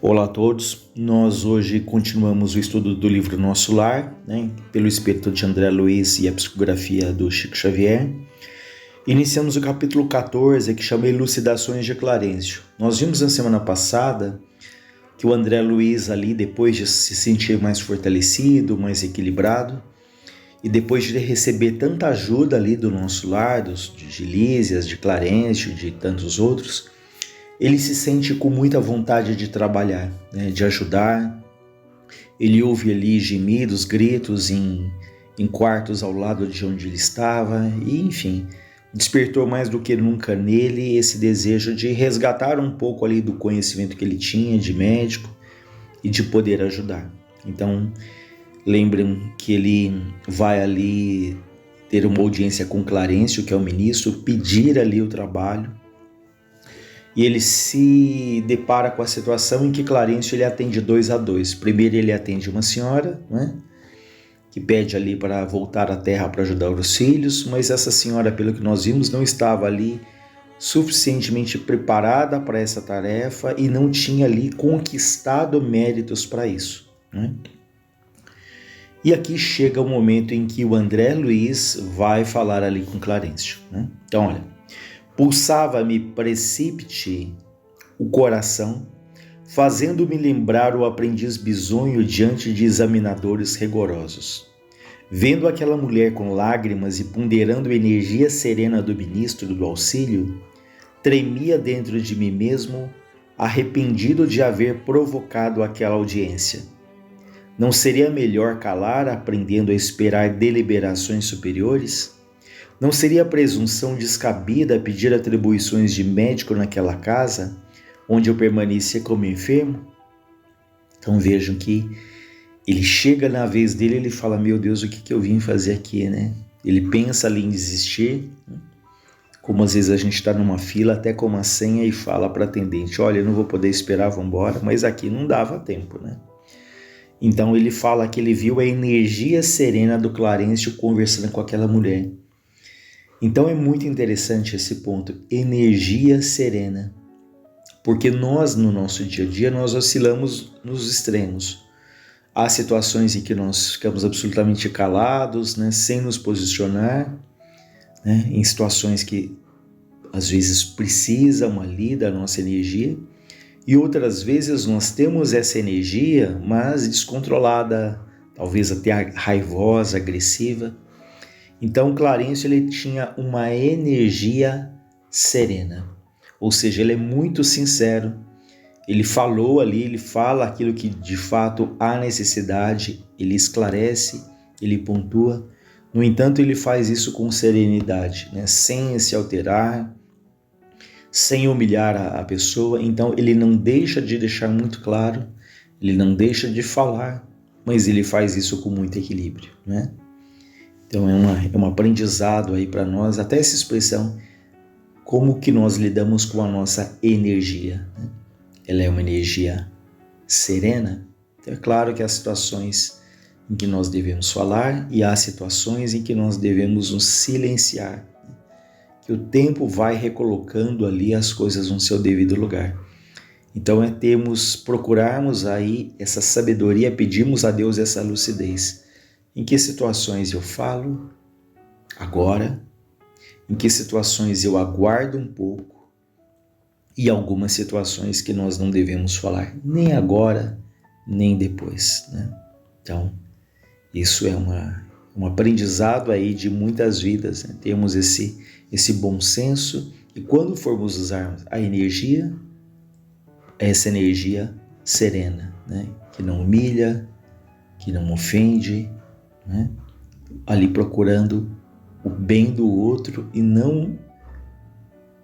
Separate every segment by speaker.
Speaker 1: Olá a todos, nós hoje continuamos o estudo do livro Nosso Lar, pelo espírito de André Luiz e a psicografia do Chico Xavier. Iniciamos o capítulo 14, que chama Elucidações de Clarencio. Nós vimos na semana passada que o André Luiz ali, depois de se sentir mais fortalecido, mais equilibrado, e depois de receber tanta ajuda ali do Nosso Lar, de Lísias, de Clarencio, de tantos outros, ele se sente com muita vontade de trabalhar, de ajudar. Ele ouve ali gemidos, gritos em quartos ao lado de onde ele estava e, enfim, despertou mais do que nunca nele esse desejo de resgatar um pouco ali do conhecimento que ele tinha de médico e de poder ajudar. Então, lembrem que ele vai ali ter uma audiência com Clarencio, que é o ministro, pedir ali o trabalho. E ele se depara com a situação em que Clarencio ele atende 2 a 2. Primeiro ele atende uma senhora, que pede ali para voltar à terra para ajudar os filhos, mas essa senhora, pelo que nós vimos, não estava ali suficientemente preparada para essa tarefa e não tinha ali conquistado méritos para isso. E aqui chega o momento em que o André Luiz vai falar ali com Clarencio. Então, olha, pulsava-me precípite o coração, fazendo-me lembrar o aprendiz bisonho diante de examinadores rigorosos. Vendo aquela mulher com lágrimas e ponderando a energia serena do ministro do auxílio, tremia dentro de mim mesmo, arrependido de haver provocado aquela audiência. Não seria melhor calar, aprendendo a esperar deliberações superiores? Não seria presunção descabida pedir atribuições de médico naquela casa, onde eu permanecia como enfermo? Então vejam que ele chega na vez dele e ele fala, meu Deus, o que eu vim fazer aqui, Ele pensa ali em desistir, como às vezes a gente está numa fila até com uma senha e fala para a atendente, olha, eu não vou poder esperar, vamos embora, mas aqui não dava tempo, Então ele fala que ele viu a energia serena do Clarencio conversando com aquela mulher. Então é muito interessante esse ponto, energia serena, porque nós no nosso dia a dia nós oscilamos nos extremos. Há situações em que nós ficamos absolutamente calados, sem nos posicionar, em situações que às vezes precisam ali da nossa energia, e outras vezes nós temos essa energia, mas descontrolada, talvez até raivosa, agressiva. Então, Clarencio ele tinha uma energia serena, ou seja, ele é muito sincero, ele falou ali, ele fala aquilo que de fato há necessidade, ele esclarece, ele pontua, no entanto ele faz isso com serenidade, sem se alterar, sem humilhar a pessoa, então ele não deixa de deixar muito claro, ele não deixa de falar, mas ele faz isso com muito equilíbrio, Então é um aprendizado aí para nós, até essa expressão, como que nós lidamos com a nossa energia. Ela é uma energia serena? Então é claro que há situações em que nós devemos falar e há situações em que nós devemos nos silenciar. Que o tempo vai recolocando ali as coisas no seu devido lugar. Então procurarmos aí essa sabedoria, pedimos a Deus essa lucidez. Em que situações eu falo agora? Em que situações eu aguardo um pouco? E algumas situações que nós não devemos falar nem agora, nem depois. Então, isso é um aprendizado aí de muitas vidas. Temos esse bom senso e quando formos usar a energia, essa energia serena, que não humilha, que não ofende, ali procurando o bem do outro e não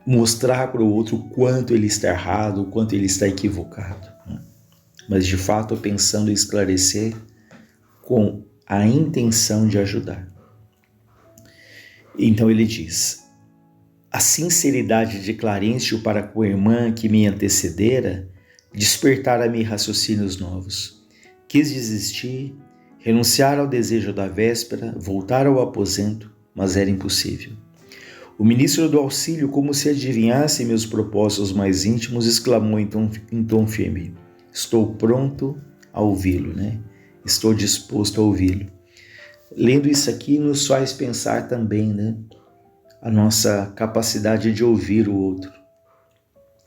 Speaker 1: mostrar para o outro o quanto ele está errado, o quanto ele está equivocado, mas de fato pensando em esclarecer com a intenção de ajudar. Então ele diz, a sinceridade de Clarencio para com a irmã que me antecedera despertara-me raciocínios novos. Quis desistir, renunciar ao desejo da véspera, voltar ao aposento, mas era impossível. O ministro do auxílio, como se adivinhasse meus propósitos mais íntimos, exclamou em tom firme, estou pronto a ouvi-lo, né? Estou disposto a ouvi-lo. Lendo isso aqui nos faz pensar também, né? A nossa capacidade de ouvir o outro.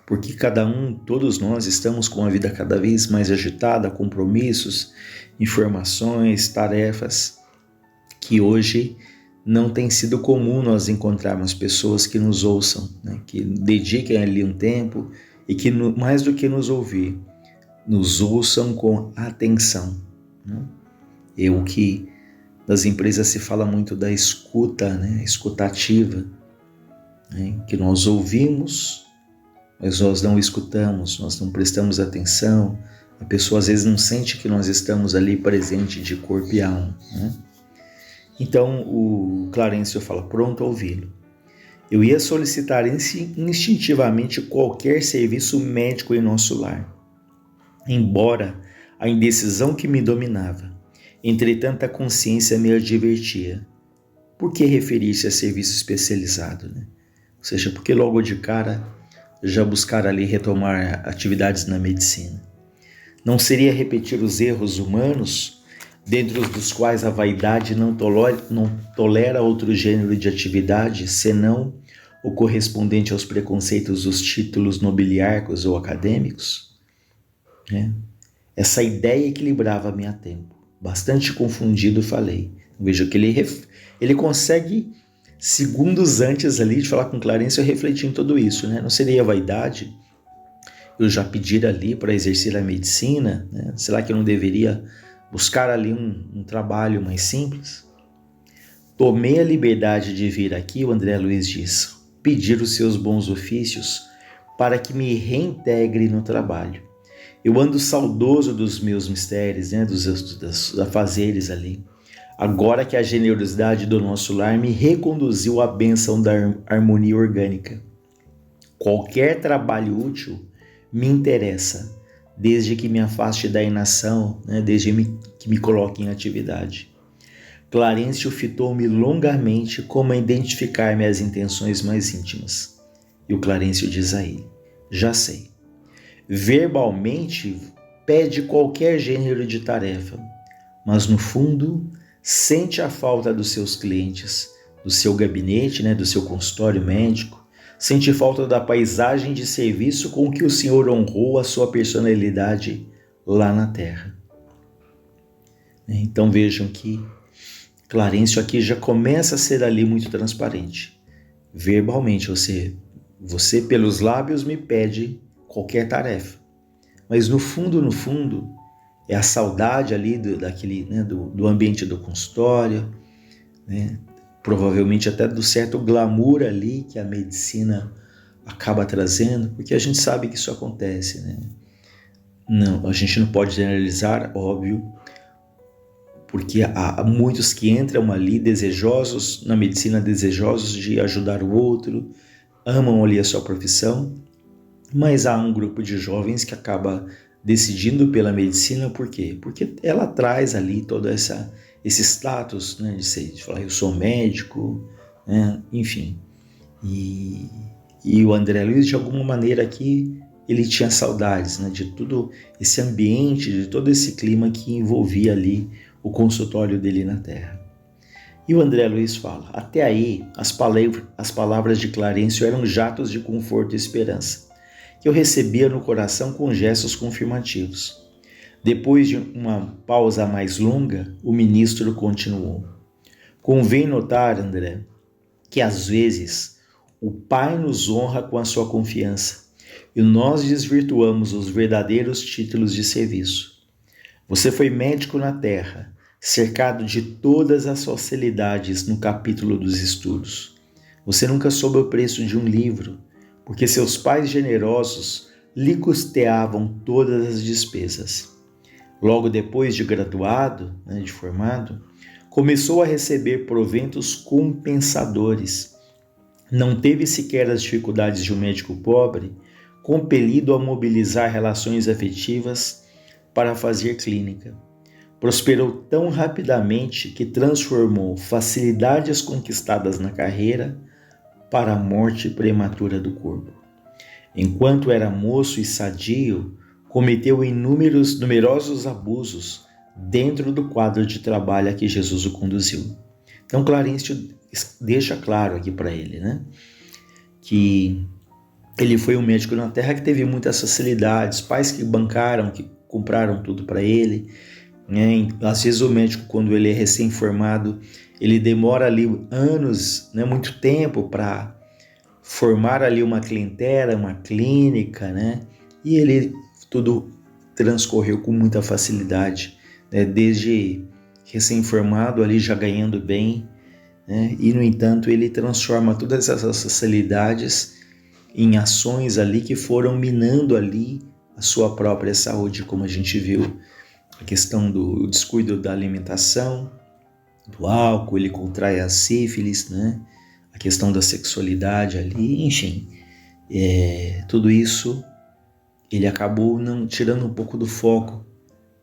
Speaker 1: Porque todos nós estamos com a vida cada vez mais agitada, compromissos, informações, tarefas, que hoje não tem sido comum nós encontrarmos pessoas que nos ouçam, né? Que dediquem ali um tempo e que mais do que nos ouvir, nos ouçam com atenção, né? É o que nas empresas se fala muito da escuta, né? Escutativa, né? Que nós ouvimos, mas nós não escutamos, nós não prestamos atenção. A pessoa às vezes não sente que nós estamos ali presente de corpo e alma, né? Então o Clarencio fala, pronto a ouvi-lo. Eu ia solicitar instintivamente qualquer serviço médico em nosso lar, embora a indecisão que me dominava. Entretanto, a consciência me advertia. Por que referir-se a serviço especializado, né? Ou seja, porque logo de cara já buscar ali retomar atividades na medicina. Não seria repetir os erros humanos, dentro dos quais a vaidade não tolera outro gênero de atividade, senão o correspondente aos preconceitos dos títulos nobiliárquicos ou acadêmicos? Né? Essa ideia equilibrava-me a tempo. Bastante confundido falei. Veja que ele consegue, segundos antes ali de falar com Clarencio, refletir em tudo isso, né? Não seria vaidade eu já pedir ali para exercer a medicina, né? Será que eu não deveria buscar ali um trabalho mais simples? Tomei a liberdade de vir aqui, o André Luiz diz, pedir os seus bons ofícios para que me reintegre no trabalho. Eu ando saudoso dos meus mistérios, né? dos afazeres ali. Agora que a generosidade do nosso lar me reconduziu à bênção da harmonia orgânica. Qualquer trabalho útil me interessa, desde que me afaste da inação, né? Desde que me coloque em atividade. Clarencio fitou-me longamente como a identificar minhas intenções mais íntimas. E o Clarencio diz a ele, já sei. Verbalmente pede qualquer gênero de tarefa, mas no fundo sente a falta dos seus clientes, do seu gabinete, né? Do seu consultório médico. Sente falta da paisagem de serviço com que o Senhor honrou a sua personalidade lá na terra. Então vejam que Clarencio aqui já começa a ser ali muito transparente. Verbalmente, você pelos lábios me pede qualquer tarefa. Mas no fundo, é a saudade ali do ambiente do consultório, né? Provavelmente até do certo glamour ali que a medicina acaba trazendo, porque a gente sabe que isso acontece, né? Não, a gente não pode generalizar, óbvio, porque há muitos que entram ali desejosos, na medicina desejosos de ajudar o outro, amam ali a sua profissão, mas há um grupo de jovens que acaba decidindo pela medicina, por quê? Porque ela traz ali todo esse status, né, de falar eu sou médico, né, enfim. E o André Luiz, de alguma maneira aqui, ele tinha saudades, né, de todo esse ambiente, de todo esse clima que envolvia ali o consultório dele na Terra. E o André Luiz fala, até aí as palavras de Clarencio eram jatos de conforto e esperança, que eu recebia no coração com gestos confirmativos. Depois de uma pausa mais longa, o ministro continuou. Convém notar, André, que às vezes o Pai nos honra com a sua confiança e nós desvirtuamos os verdadeiros títulos de serviço. Você foi médico na terra, cercado de todas as facilidades no capítulo dos estudos. Você nunca soube o preço de um livro, porque seus pais generosos lhe custeavam todas as despesas. Logo depois de graduado, né, de formado, começou a receber proventos compensadores. Não teve sequer as dificuldades de um médico pobre, compelido a mobilizar relações afetivas para fazer clínica. Prosperou tão rapidamente que transformou facilidades conquistadas na carreira para a morte prematura do corpo. Enquanto era moço e sadio, cometeu numerosos abusos dentro do quadro de trabalho a que Jesus o conduziu. Então Clarencio deixa claro aqui para ele, né, que ele foi um médico na Terra que teve muitas facilidades, pais que bancaram, que compraram tudo para ele, né? Às vezes o médico, quando ele é recém-formado, ele demora ali anos, né, muito tempo para formar ali uma clientela, uma clínica, né? E ele tudo transcorreu com muita facilidade, né? Desde recém-formado ali já ganhando bem, né? E no entanto ele transforma todas essas facilidades em ações ali que foram minando ali a sua própria saúde, como a gente viu, a questão do descuido da alimentação, do álcool, ele contrai a sífilis, né? A questão da sexualidade ali, enfim, tudo isso ele acabou não tirando um pouco do foco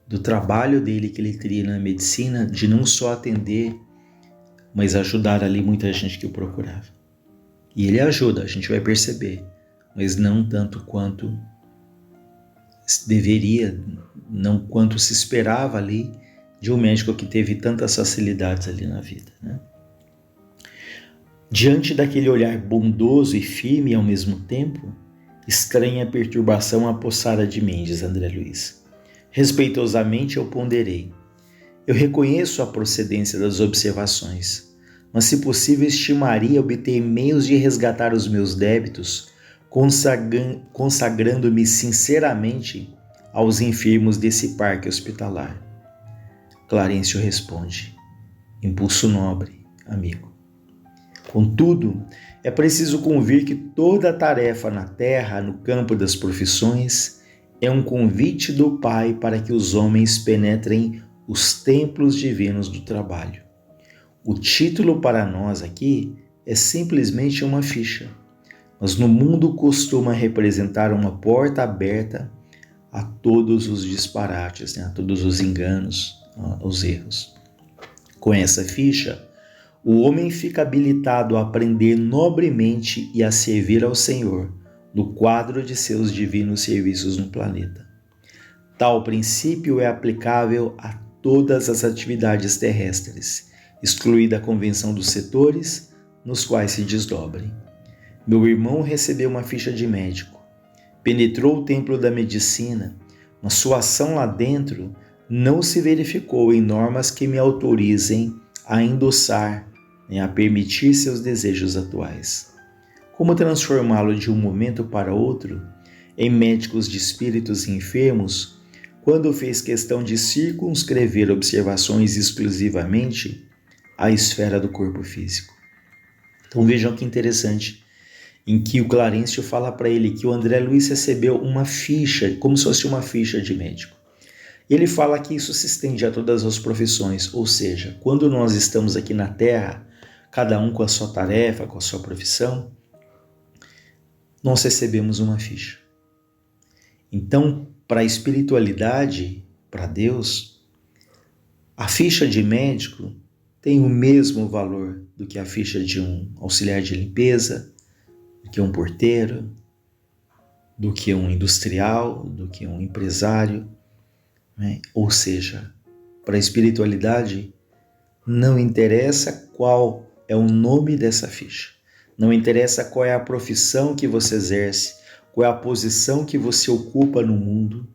Speaker 1: do trabalho dele que ele teria na medicina, de não só atender, mas ajudar ali muita gente que o procurava. E ele ajuda, a gente vai perceber, mas não tanto quanto deveria, não quanto se esperava ali de um médico que teve tantas facilidades ali na vida, né? Diante daquele olhar bondoso e firme ao mesmo tempo, estranha perturbação apossara de mim, diz André Luiz. Respeitosamente eu ponderei. Eu reconheço a procedência das observações, mas se possível estimaria obter meios de resgatar os meus débitos, consagrando-me sinceramente aos enfermos desse parque hospitalar. Clarencio responde: impulso nobre, amigo. Contudo, é preciso convir que toda tarefa na terra, no campo das profissões, é um convite do Pai para que os homens penetrem os templos divinos do trabalho. O título para nós aqui é simplesmente uma ficha, mas no mundo costuma representar uma porta aberta a todos os disparates, né? A todos os enganos, os erros. Com essa ficha, o homem fica habilitado a aprender nobremente e a servir ao Senhor no quadro de seus divinos serviços no planeta. Tal princípio é aplicável a todas as atividades terrestres, excluída a convenção dos setores nos quais se desdobrem. Meu irmão recebeu uma ficha de médico, penetrou o templo da medicina, mas sua ação lá dentro não se verificou em normas que me autorizem a endossar, a permitir seus desejos atuais. Como transformá-lo de um momento para outro em médicos de espíritos enfermos, quando fez questão de circunscrever observações exclusivamente à esfera do corpo físico? Então vejam que interessante, em que o Clarencio fala para ele que o André Luiz recebeu uma ficha, como se fosse uma ficha de médico. Ele fala que isso se estende a todas as profissões, ou seja, quando nós estamos aqui na Terra, cada um com a sua tarefa, com a sua profissão, nós recebemos uma ficha. Então, para a espiritualidade, para Deus, a ficha de médico tem o mesmo valor do que a ficha de um auxiliar de limpeza, do que um porteiro, do que um industrial, do que um empresário, né? Ou seja, para a espiritualidade, não interessa qual é o nome dessa ficha, não interessa qual é a profissão que você exerce, qual é a posição que você ocupa no mundo.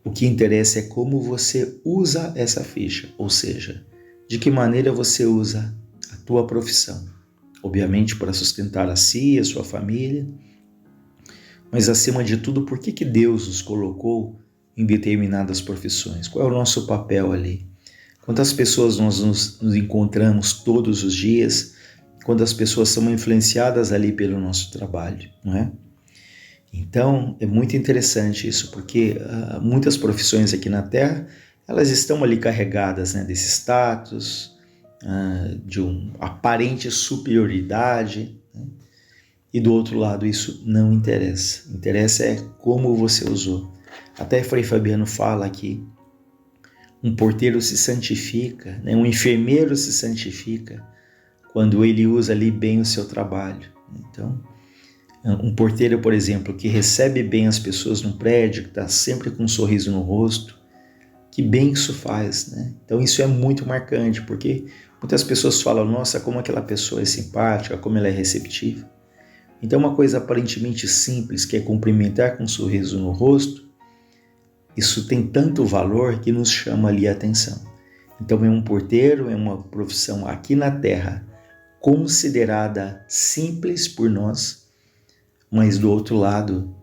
Speaker 1: O que interessa é como você usa essa ficha, ou seja, de que maneira você usa a tua profissão. Obviamente para sustentar a si e a sua família, mas acima de tudo, por que Deus nos colocou em determinadas profissões? Qual é o nosso papel ali? Quantas pessoas nós nos encontramos todos os dias? Quantas pessoas são influenciadas ali pelo nosso trabalho, não é? Então, é muito interessante isso, porque muitas profissões aqui na Terra, elas estão ali carregadas, né, desse status, de uma aparente superioridade, né? E do outro lado, isso não interessa. Interessa é como você usou. Até Frei Fabiano fala que um porteiro se santifica, né? Um enfermeiro se santifica quando ele usa ali bem o seu trabalho. Então, Um porteiro, por exemplo, que recebe bem as pessoas no prédio, que está sempre com um sorriso no rosto, que bem isso faz, né? Então isso é muito marcante, porque muitas pessoas falam, nossa, como aquela pessoa é simpática, como ela é receptiva. Então uma coisa aparentemente simples, que é cumprimentar com um sorriso no rosto, isso tem tanto valor que nos chama ali a atenção. Então é um porteiro, é uma profissão aqui na Terra considerada simples por nós, mas do outro lado,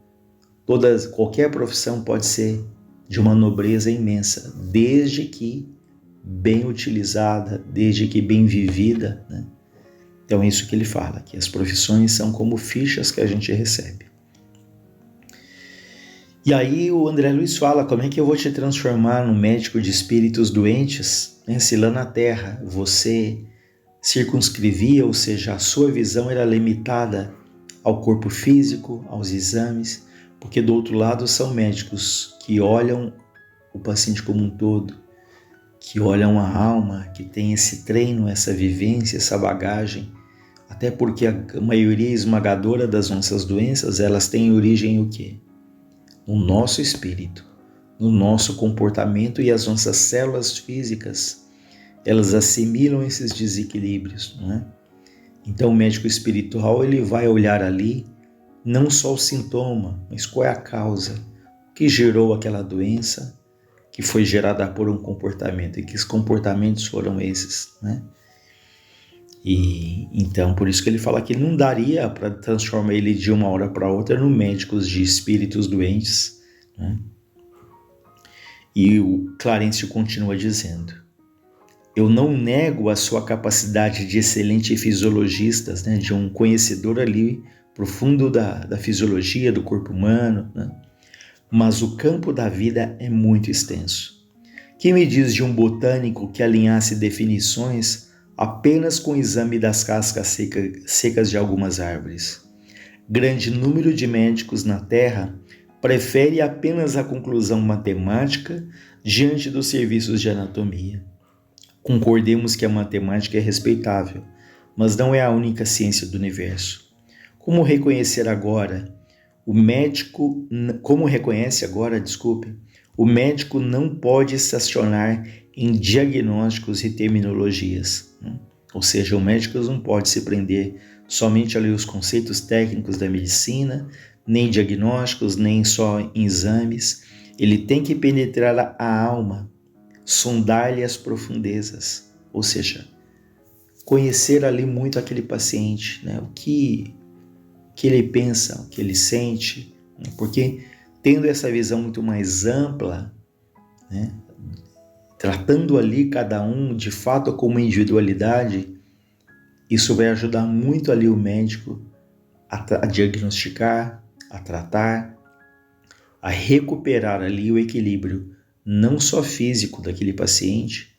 Speaker 1: qualquer profissão pode ser de uma nobreza imensa, desde que bem utilizada, desde que bem vivida, né? Então é isso que ele fala, que as profissões são como fichas que a gente recebe. E aí o André Luiz fala, como é que eu vou te transformar num médico de espíritos doentes, né? Se lá na Terra você circunscrevia, ou seja, a sua visão era limitada ao corpo físico, aos exames, porque do outro lado são médicos que olham o paciente como um todo, que olham a alma, que tem esse treino, essa vivência, essa bagagem, até porque a maioria esmagadora das nossas doenças, elas têm origem em o quê? No nosso espírito, no nosso comportamento, e as nossas células físicas, elas assimilam esses desequilíbrios, não é? Então o médico espiritual, ele vai olhar ali não só o sintoma, mas qual é a causa que gerou aquela doença, que foi gerada por um comportamento, e que comportamentos foram esses, né? E então por isso que ele fala que não daria para transformar ele de uma hora para outra no médicos de espíritos doentes, né? E o Clarencio continua dizendo, eu não nego a sua capacidade de excelente fisiologista, né, de um conhecedor ali profundo da fisiologia do corpo humano, né? Mas o campo da vida é muito extenso. Que me diz de um botânico que alinhasse definições apenas com o exame das cascas secas de algumas árvores? Grande número de médicos na Terra prefere apenas a conclusão matemática diante dos serviços de anatomia. Concordemos que a matemática é respeitável, mas não é a única ciência do universo. Como reconhece agora, o médico não pode estacionar em diagnósticos e terminologias, né? Ou seja, o médico não pode se prender somente ali aos conceitos técnicos da medicina, nem diagnósticos, nem só em exames. Ele tem que penetrar a alma, sondar-lhe as profundezas, ou seja, conhecer ali muito aquele paciente, né? O que ele pensa, o que ele sente, né? Porque tendo essa visão muito mais ampla, né? Tratando ali cada um de fato como individualidade, isso vai ajudar muito ali o médico a diagnosticar, a tratar, a recuperar ali o equilíbrio, não só físico daquele paciente,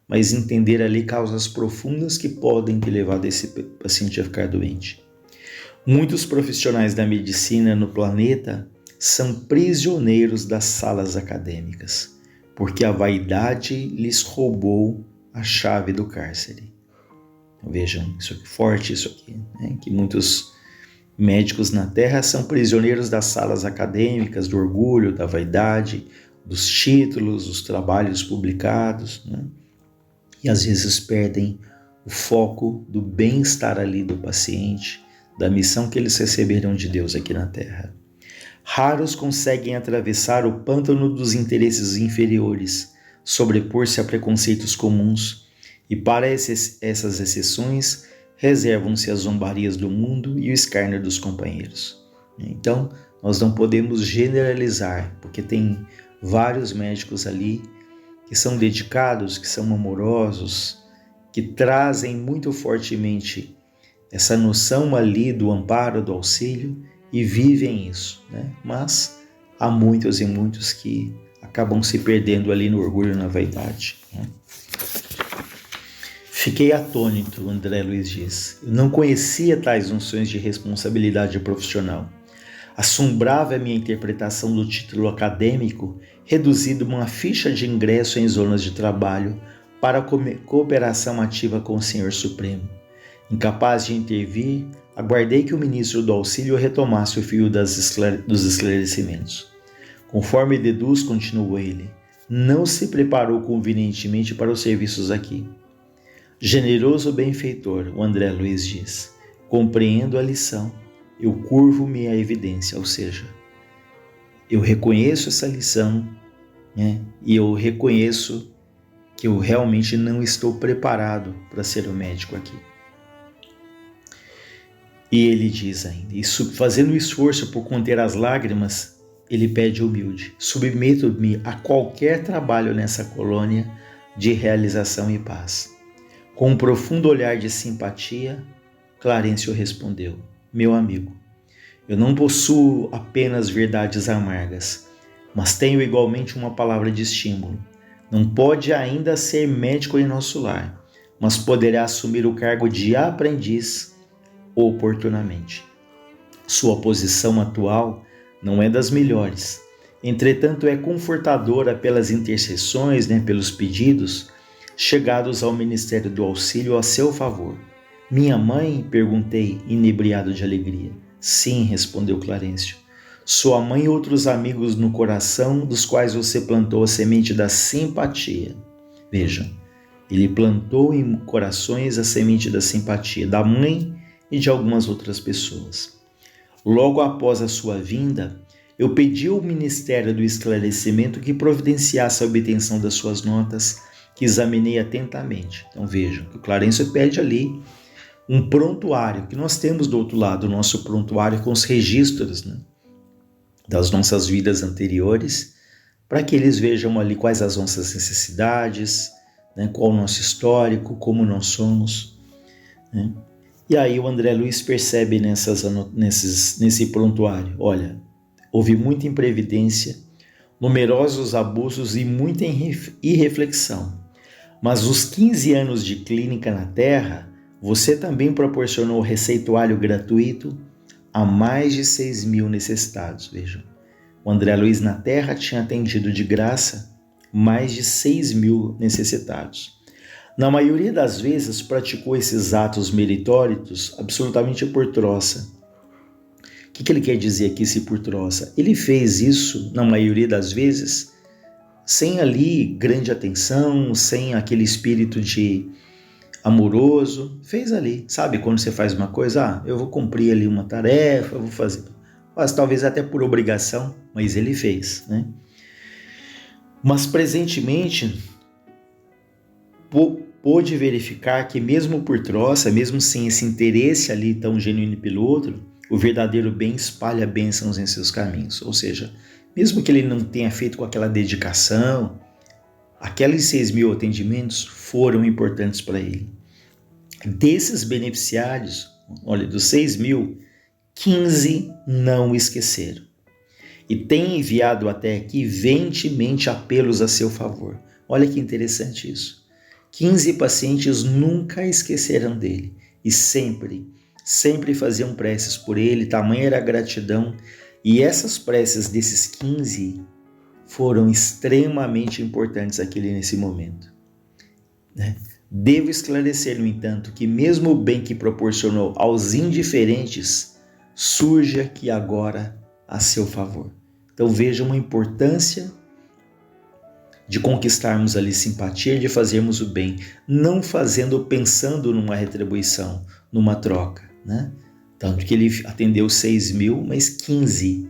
Speaker 1: mas entender ali causas profundas que podem ter levado esse paciente a ficar doente. Muitos profissionais da medicina no planeta são prisioneiros das salas acadêmicas, porque a vaidade lhes roubou a chave do cárcere. Vejam, isso aqui, forte isso aqui, né? Que muitos médicos na Terra são prisioneiros das salas acadêmicas, do orgulho, da vaidade, dos títulos, dos trabalhos publicados, né? E às vezes perdem o foco do bem-estar ali do paciente, da missão que eles receberam de Deus aqui na Terra. Raros conseguem atravessar o pântano dos interesses inferiores, sobrepor-se a preconceitos comuns, e para essas exceções reservam-se as zombarias do mundo e o escárnio dos companheiros. Então, nós não podemos generalizar, porque tem vários médicos ali que são dedicados, que são amorosos, que trazem muito fortemente essa noção ali do amparo, do auxílio, e vivem isso, né? Mas há muitos e muitos que acabam se perdendo ali no orgulho e na vaidade, né? Fiquei atônito, André Luiz diz. Eu não conhecia tais noções de responsabilidade profissional. Assombrava a minha interpretação do título acadêmico, reduzido a uma ficha de ingresso em zonas de trabalho para a cooperação ativa com o Senhor Supremo. Incapaz de intervir, aguardei que o ministro do auxílio retomasse o fio dos esclarecimentos. Conforme deduz, continuou ele, não se preparou convenientemente para os serviços aqui. Generoso benfeitor, o André Luiz diz, compreendo a lição, eu curvo-me à evidência, ou seja, eu reconheço essa lição, né, e eu reconheço que eu realmente não estou preparado para ser o médico aqui. E ele diz ainda, e fazendo esforço por conter as lágrimas, ele pede humilde, submeto-me a qualquer trabalho nessa colônia de realização e paz. Com um profundo olhar de simpatia, Clarencio respondeu, meu amigo, eu não possuo apenas verdades amargas, mas tenho igualmente uma palavra de estímulo. Não pode ainda ser médico em nosso lar, mas poderá assumir o cargo de aprendiz oportunamente. Sua posição atual não é das melhores, entretanto é confortadora pelas intercessões, pelos pedidos chegados ao Ministério do Auxílio a seu favor. Minha mãe? Perguntei, inebriado de alegria. Sim, respondeu Clarencio. Sua mãe e outros amigos no coração dos quais você plantou a semente da simpatia. Vejam, ele plantou em corações a semente da simpatia da mãe e de algumas outras pessoas. Logo após a sua vinda, eu pedi ao Ministério do Esclarecimento que providenciasse a obtenção das suas notas, que examinei atentamente. Então vejam, que o Clarencio pede ali um prontuário, que nós temos do outro lado, o nosso prontuário com os registros, das nossas vidas anteriores, para que eles vejam ali quais as nossas necessidades, qual o nosso histórico, como nós somos. E aí o André Luiz percebe nesse prontuário, olha, houve muita imprevidência, numerosos abusos e muita irreflexão. Mas os 15 anos de clínica na Terra, você também proporcionou receituário gratuito a mais de 6.000 necessitados. Vejam, o André Luiz na Terra tinha atendido de graça mais de 6.000 necessitados. Na maioria das vezes, praticou esses atos meritórios absolutamente por troça. O que ele quer dizer aqui, se por troça? Ele fez isso, na maioria das vezes, sem ali grande atenção, sem aquele espírito de amoroso. Fez ali, sabe quando você faz uma coisa, eu vou cumprir ali uma tarefa, eu vou fazer. Mas talvez até por obrigação, mas ele fez, Mas presentemente, pôde verificar que mesmo por troça, mesmo sem esse interesse ali tão genuíno pelo outro, o verdadeiro bem espalha bênçãos em seus caminhos. Ou seja, mesmo que ele não tenha feito com aquela dedicação, aqueles 6.000 atendimentos foram importantes para ele. Desses beneficiários, olha, dos 6.000, 15 não esqueceram. E tem enviado até aqui 20 apelos a seu favor. Olha que interessante isso. 15 pacientes nunca esqueceram dele e sempre faziam preces por ele, tamanha era a gratidão. E essas preces desses 15 foram extremamente importantes nesse momento. Devo esclarecer, no entanto, que mesmo o bem que proporcionou aos indiferentes surge aqui agora a seu favor. Então vejam a importância de conquistarmos ali simpatia, de fazermos o bem, não pensando numa retribuição, numa troca, Tanto que ele atendeu 6.000, mas 15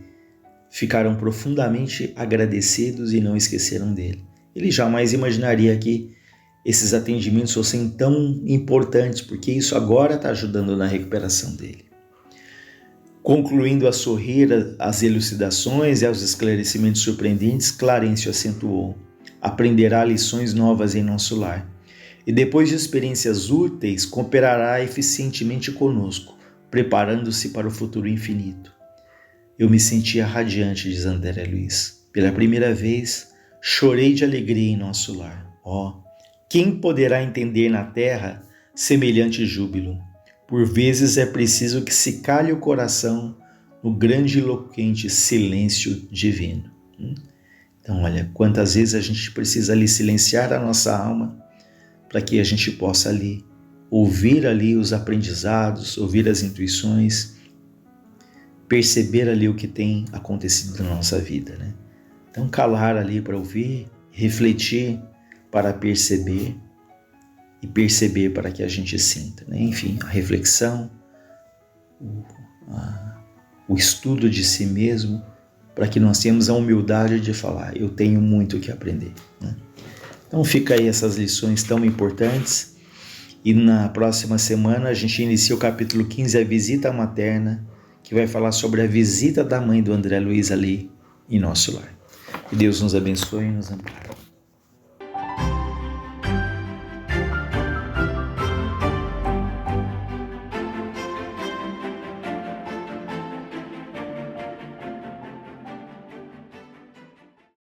Speaker 1: ficaram profundamente agradecidos e não esqueceram dele. Ele jamais imaginaria que esses atendimentos fossem tão importantes, porque isso agora está ajudando na recuperação dele. Concluindo a sorrir às elucidações e aos esclarecimentos surpreendentes, Clarencio acentuou: aprenderá lições novas em nosso lar, e depois de experiências úteis, cooperará eficientemente conosco, preparando-se para o futuro infinito. Eu me sentia radiante, diz André Luiz. Pela primeira vez, chorei de alegria em nosso lar. Quem poderá entender na terra semelhante júbilo? Por vezes é preciso que se calhe o coração no grande e eloquente silêncio divino. Então, olha, quantas vezes a gente precisa ali silenciar a nossa alma para que a gente possa ali ouvir ali os aprendizados, ouvir as intuições, perceber ali o que tem acontecido na nossa vida, né? Então, calar ali para ouvir, refletir para perceber e perceber para que a gente sinta, né? Enfim, a reflexão, o estudo de si mesmo, para que nós tenhamos a humildade de falar, eu tenho muito o que aprender, né? Então fica aí essas lições tão importantes, e na próxima semana a gente inicia o capítulo 15, a visita materna, que vai falar sobre a visita da mãe do André Luiz ali em nosso lar. Que Deus nos abençoe e nos ampare.